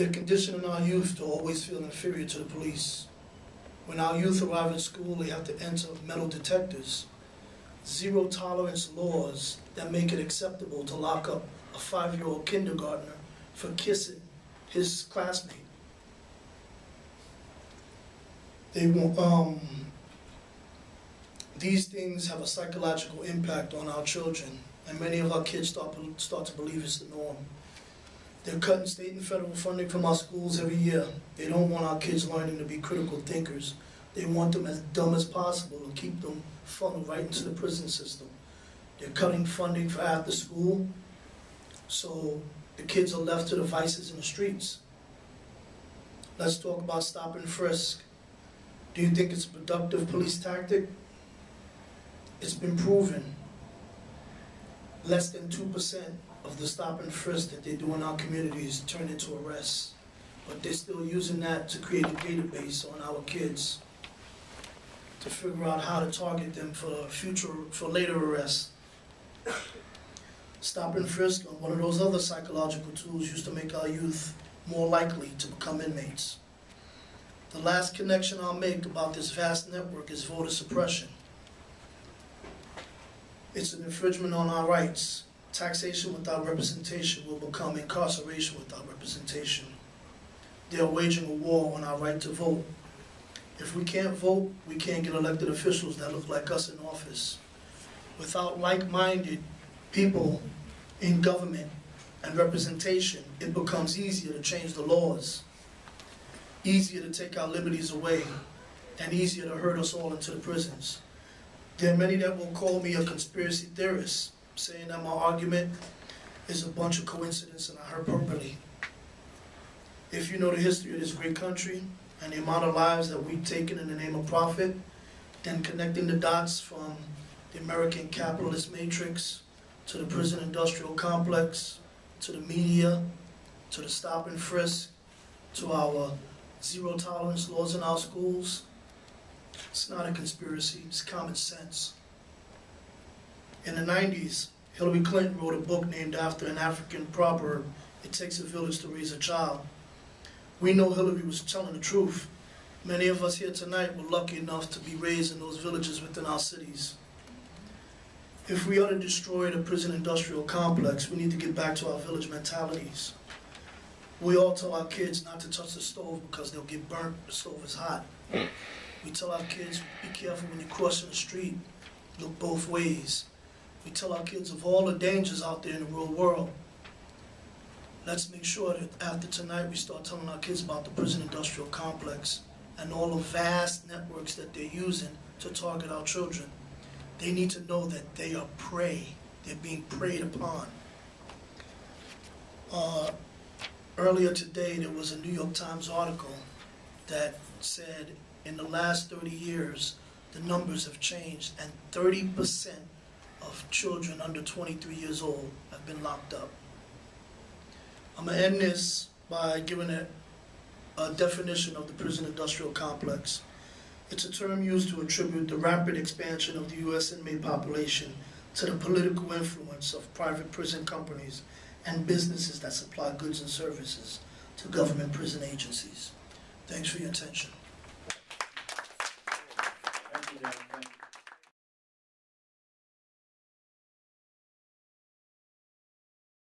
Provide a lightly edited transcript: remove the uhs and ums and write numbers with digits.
They're conditioning our youth to always feel inferior to the police. When our youth arrive at school, they have to enter metal detectors, zero tolerance laws that make it acceptable to lock up a 5-year-old kindergartner for kissing his classmate. They want, these things have a psychological impact on our children, and many of our kids start to believe it's the norm. They're cutting state and federal funding from our schools every year. They don't want our kids learning to be critical thinkers. They want them as dumb as possible and keep them funneled right into the prison system. They're cutting funding for after school, so the kids are left to the vices in the streets. Let's talk about stop and frisk. Do you think it's a productive police tactic? It's been proven. Less than 2% of the stop and frisk that they do in our communities turn into arrests. But they're still using that to create a database on our kids to figure out how to target them for later arrests. Stop and frisk are one of those other psychological tools used to make our youth more likely to become inmates. The last connection I'll make about this vast network is voter suppression. It's an infringement on our rights. Taxation without representation will become incarceration without representation. They are waging a war on our right to vote. If we can't vote, we can't get elected officials that look like us in office. Without like-minded people in government and representation, it becomes easier to change the laws, easier to take our liberties away, and easier to herd us all into the prisons. There are many that will call me a conspiracy theorist, saying that my argument is a bunch of coincidence and a hyperbole. If you know the history of this great country and the amount of lives that we've taken in the name of profit, then connecting the dots from the American capitalist matrix to the prison industrial complex, to the media, to the stop and frisk, to our zero tolerance laws in our schools, it's not a conspiracy, it's common sense. In the 90s, Hillary Clinton wrote a book named after an African proverb, "It takes a village to raise a child." We know Hillary was telling the truth. Many of us here tonight were lucky enough to be raised in those villages within our cities. If we are to destroy the prison industrial complex, we need to get back to our village mentalities. We all tell our kids not to touch the stove because they'll get burnt, the stove is hot. We tell our kids, be careful when you're crossing the street, look both ways. We tell our kids of all the dangers out there in the real world. Let's make sure that after tonight we start telling our kids about the prison industrial complex and all the vast networks that they're using to target our children. They need to know that they are prey. They're being preyed upon. Earlier today there was a New York Times article that said in the last 30 years the numbers have changed and 30% of children under 23 years old have been locked up. I'm going to end this by giving a definition of the prison industrial complex. It's a term used to attribute the rapid expansion of the U.S. inmate population to the political influence of private prison companies and businesses that supply goods and services to government prison agencies. Thanks for your attention.